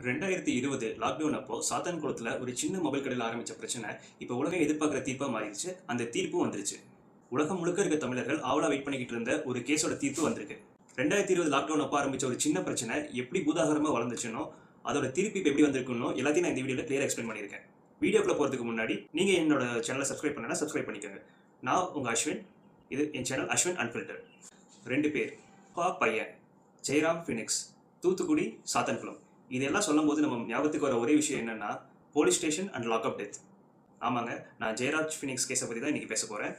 2020 lockdown அப்போ சாத்தான்குளத்துல ஒரு சின்ன மொபைல் கடையில் ஆரம்பிச்ச பிரச்சனை இப்போ உலகம் எதிர்பார்க்குற தீர்ப்பா மாறிடுச்சு. அந்த தீர்ப்பும் வந்துருச்சு. உலகம் முழுக்க இருக்க தமிழர்கள் ஆவலா வெயிட் பண்ணிக்கிட்டு இருந்த ஒரு கேஸோட தீர்ப்பு வந்திருக்கு. 2020 லாக்டவுன் அப்போ ஆரம்பிச்ச ஒரு சின்ன பிரச்சனை எப்படி பூதாகரமா வளர்ந்துச்சுனோ அதோட தீர்ப்பு இப்போ எப்படி வந்திருக்குன்னு எல்லாத்தையும் நான் இந்த வீடியோல கிளியரா எக்ஸ்பிளைன் பண்ணியிருக்கேன். வீடியோக்குள்ள போறதுக்கு முன்னாடி நீங்க என்னோட சேனலை சப்ஸ்கிரைப் பண்ணனா சப்ஸ்கிரைப் பண்ணிக்கோங்க. நான் உங்க அஸ்வின். இது என் சேனல் அஸ்வின் அன்ஃபில்டர். 2 பேர், பையன் ஜெயராம் ஃபினிக்ஸ், தூத்துக்குடி, சாத்தான்குளம். இதெல்லாம் சொல்லும்போது நம்ம ஞாபகத்துக்கு வர ஒரே விஷயம் என்னன்னா police station and lockup death. ஆமாங்க, நான் ஜெயராஜ் ஃபினிக்ஸ் கேஸை பற்றி தான் இன்றைக்கி பேச போகிறேன்.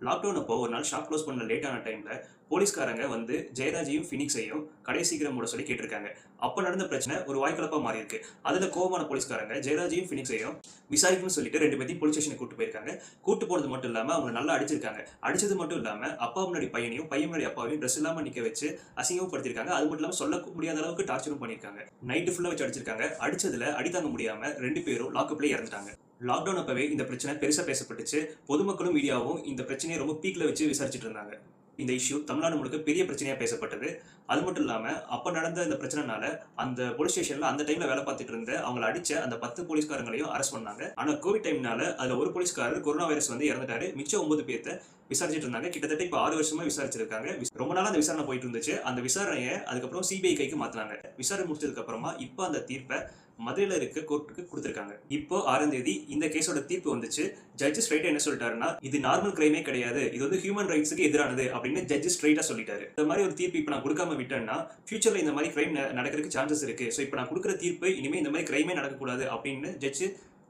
லாக்டவுன் அப்போ ஒரு நாள் ஷாப் க்ளோஸ் பண்ண லேட்டான டைமில் போலீஸ்காரங்க வந்து ஜெயராஜையும் ஃபினிக்ஸையும் கடை சீக்கிரம் மூட சொல்லி கேட்டிருக்காங்க. அப்போ நடந்த பிரச்சனை ஒரு வாய்க்கலப்பாக மாறி இருக்கு. அதில் கோபமான போலீஸ்காரங்க ஜெயராஜையும் ஃபினிக்ஸையும் விசாரிக்கணும்னு சொல்லிட்டு 2 பேத்தையும் போலீஸ் ஸ்டேஷனுக்கு கூட்டு போயிருக்காங்க. கூட்டு போனது மட்டும் இல்லாமல் அவங்க நல்லா அடிச்சிருக்காங்க. அடிச்சது மட்டும் இல்லாமல் அப்பா முன்னாடி பையனையும் பையன் முன்னாடி அப்பாவையும் ட்ரெஸ் இல்லாமல் நிற்க வச்சு அசிங்கமும் படுத்திருக்காங்க. அது மட்டும் இல்லாமல் சொல்ல முடியாத அளவுக்கு டார்ச்சரும் பண்ணியிருக்காங்க. நைட்டு ஃபுல்லாக வச்சு அடிச்சிருக்காங்க. அடிச்சதுல அடி தாங்க முடியாமல் 2 பேரும் லாக்அப்லேயே இறந்துட்டாங்க. லாக்டவுன் அப்பவே இந்த பிரச்சனை பெருசாக பேசப்பட்டுச்சு. பொதுமக்களும் மீடியாவும் இந்த பிரச்சனையை ரொம்ப பீக்ல வச்சு விசாரிச்சுட்டு இருந்தாங்க. இந்த இஷ்யூ தமிழ்நாடு முழுக்க பெரிய பிரச்சனையா பேசப்பட்டது. அது மட்டும் இல்லாமல் அப்போ நடந்த இந்த பிரச்சனைனால அந்த போலீஸ் ஸ்டேஷன்ல அந்த டைம்ல வேலை பார்த்துட்டு இருந்த அவங்களை அடிச்ச அந்த 10 போலீஸ்காரங்களையும் அரெஸ்ட் பண்ணாங்க. ஆனால் கோவிட் டைம்னால அதுல ஒரு போலீஸ்காரர் கொரோனா வைரஸ் வந்து இறந்துட்டாரு. மிச்சம் 9 பேர்த்த விசாரிச்சுட்டு இருந்தாங்க. கிட்டத்தட்ட இப்போ 6 வருஷமா விசாரிச்சிருக்காங்க. ரொம்ப நாளா அந்த விசாரணை போயிட்டு இருந்துச்சு. அந்த விசாரணையை அதுக்கப்புறம் சிபிஐ கைக்கு மாத்தினாங்க. விசாரணை முடிச்சதுக்கு அப்புறமா இப்போ அந்த தீர்ப்பை மதுரையில் இருக்க கோர்ட்டுக்கு கொடுத்துருக்காங்க. இப்போ 6ஆம் தேதி இந்த கேஸோட தீர்ப்பு வந்துச்சு. ஜட்ஜ் ஸ்ட்ரைட்டா என்ன சொல்லிட்டாருன்னா, இது நார்மல் கிரைமே கிடையாது, இது வந்து ஹியூமன் ரைட்ஸுக்கு எதிரானது அப்படின்னு ஜட்ஜ் ஸ்ட்ரைட்டா சொல்லிட்டாரு. இந்த மாதிரி ஒரு தீர்ப்பு இப்போ நான் கொடுக்காம விட்டேன்னா ஃபியூச்சர்ல இந்த மாதிரி கிரைம் நடக்கிறதுக்கு சான்சஸ் இருக்கு. ஸோ இப்போ நான் கொடுக்குற தீர்ப்பு இனிமே இந்த மாதிரி கிரைமே நடக்கக்கூடாது அப்படின்னு ஜட்ஜ்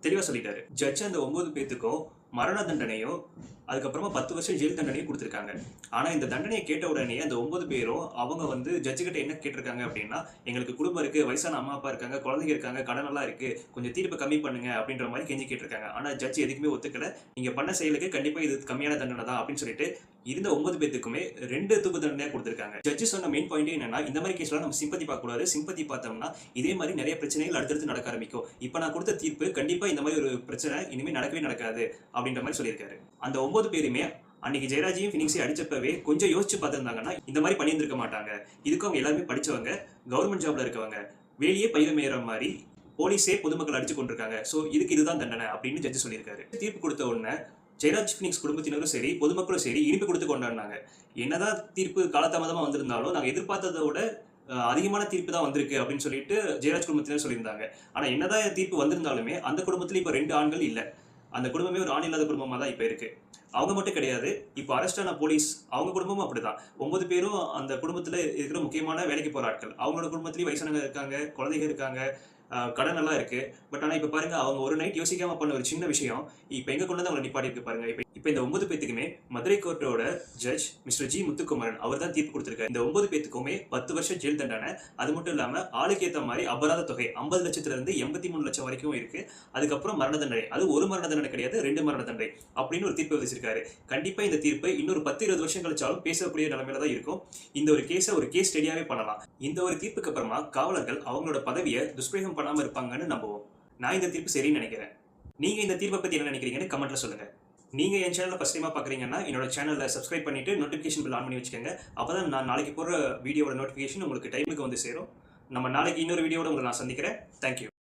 தெளிவாக சொல்லிட்டாரு. ஜட்ஜ் அந்த 9 பேத்துக்கும் மரண தண்டனையும் அதுக்கப்புறமா 10 வருஷம் ஜெயில் தண்டனையும் கொடுத்துருக்காங்க. ஆனால் இந்த தண்டனையை கேட்ட உடனே அந்த 9 பேரும் அவங்க வந்து ஜட்ஜுக்கிட்ட என்ன கேட்டிருக்காங்க அப்படின்னா, எங்களுக்கு குடும்பம் இருக்கு, வயசான அம்மா அப்பா இருக்காங்க, குழந்தைங்க இருக்காங்க, கடனெல்லாம் இருக்கு, கொஞ்சம் தீர்ப்பு கம்மி பண்ணுங்க அப்படின்ற மாதிரி கெஞ்சி கேட்டிருக்காங்க. ஆனால் ஜட்ஜ் எதுக்குமே ஒத்துக்கல. நீங்க பண்ண செயலுக்கு கண்டிப்பாக இது கம்மியான தண்டனை தான் அப்படின்னு சொல்லிட்டு இருந்த 9 பேத்துக்குமே 2 தூக்கு தண்டனையா கொடுத்துருக்காங்க. ஜட்ஜ் சொன்ன மெயின் பாயிண்ட் என்னன்னா, இந்த மாதிரி கேஸ்லாம் நம்ம சிம்பத்தி பார்க்க கூடாது. சிம்பத்தி பார்த்தோம்னா இதே மாதிரி நிறைய பிரச்சனைகள் அடுத்தடுத்து நடக்க ஆரம்பிக்கும். இப்போ நான் கொடுத்த தீர்ப்பு கண்டிப்பா இந்த மாதிரி ஒரு பிரச்சனை இனிமேல் நடக்கவே நடக்காது அப்படின்ற மாதிரி சொல்லியிருக்காரு. அந்த 9 பேருமே அன்னைக்கு ஜெயராஜையும் ஃபினிக்ஸையும் அடிச்சப்பவே கொஞ்சம் யோசிச்சு பார்த்துருந்தாங்கன்னா இந்த மாதிரி பண்ணியிருந்திருக்க மாட்டாங்க. இதுக்கு அவங்க எல்லாருமே படிச்சவங்க, கவர்மெண்ட் ஜாப்ல இருக்கவங்க, வேலையே பயிர் மேயற மாதிரி போலீஸே பொதுமக்கள் அடிச்சு கொண்டிருக்காங்க. ஸோ இதுதான் தண்டனை அப்படின்னு ஜட்ஜ் சொல்லியிருக்காரு. தீர்ப்பு கொடுத்த உடனே ஜெயராஜ் ஃபினிக்ஸ் குடும்பத்தினரும் சரி, பொதுமக்களும் சரி இனிப்பு கொடுத்து கொண்டாடினாங்க. என்னதான் தீர்ப்பு காலதாமதமாக வந்திருந்தாலும் நாங்கள் எதிர்பார்த்ததை விட அதிகமான தீர்ப்பு தான் வந்திருக்கு அப்படின்னு சொல்லிட்டு ஜெயராஜ் குடும்பத்தினர் சொல்லியிருந்தாங்க. ஆனால் என்னதான் தீர்ப்பு வந்திருந்தாலுமே அந்த குடும்பத்தில் இப்போ 2 ஆண்கள் இல்லை. அந்த குடும்பமே ஒரு ஆண் இல்லாத குடும்பமாக தான் இப்போ இருக்கு. அவங்க மட்டும் கிடையாது, இப்போ அரெஸ்டான போலீஸ் அவங்க குடும்பமும் அப்படிதான். 9 பேரும் அந்த குடும்பத்தில் இருக்கிற முக்கியமான வேலைக்கு போகிற ஆட்கள். அவங்களோட குடும்பத்திலேயும் வயசானவங்க இருக்காங்க, குழந்தைங்க இருக்காங்க, கடன் எல்லாம் இருக்கு. பட் ஆனால் இப்போ பாருங்க, அவங்க ஒரு நைட் யோசிக்காம பண்ண ஒரு சின்ன விஷயம் இப்போ எங்க கொண்டு வந்து அவங்களை நிப்பாட்டி இருக்கு பாருங்க. இப்போ இந்த 9 பேத்துக்குமே மதுரை கோர்ட்டோட ஜட்ஜ் மிஸ்டர் ஜி முத்துக்குமரன் அவர் தான் தீர்ப்பு கொடுத்திருக்காரு. இந்த 9 பேத்துக்குமே 10 வருஷம் ஜெயில் தண்டனை. அது மட்டும் இல்லாம ஆளுக்கு ஏற்ற மாதிரி அபராத தொகை 50 லட்சத்துல இருந்து 83 லட்சம் வரைக்கும் இருக்கு. அதுக்கப்புறம் மரண தண்டனை, அது ஒரு மரண தண்டனை கிடையாது, 2 மரண தண்டனை அப்படின்னு ஒரு தீர்ப்பு விதிச்சிருக்காரு. கண்டிப்பா இந்த தீர்ப்பை இன்னொரு 10-20 வருஷம் கழிச்சாலும் பேசக்கூடிய நிலைமையில தான் இருக்கும். இந்த ஒரு கேஸை ஒரு கேஸ் ஸ்டடியாவே பண்ணலாம். இந்த ஒரு தீர்ப்புக்கு அப்புறமா காவலர்கள் அவங்களோட பதவியை துஷ்பிரயோகம் பண்ணாம இருப்பாங்கன்னு நம்புவோம். நான் இந்த தீர்ப்பு சரின்னு நினைக்கிறேன். நீங்க இந்த தீர்ப்பை பத்தி என்ன நினைக்கிறீங்கன்னு கமெண்ட்ல சொல்லுங்க. நீங்க என் சேனலை ஃபர்ஸ்ட் டைமா பாக்குறீங்கன்னா என்னோட சேனலை சப்ஸ்கிரைப் பண்ணிட்டு நோட்டிஃபிகேஷன் பெல் ஆன் பண்ணி வச்சுக்கோங்க. அப்பதான் நான் நாளைக்கு போடுற வீடியோட நோட்டிஃபிகேஷன் உங்களுக்கு டைமுக்கு வந்து சேரும். நம்ம நாளைக்கு இன்னொரு வீடியோட உங்களை நான் சந்திக்கிறேன். தேங்க்யூ.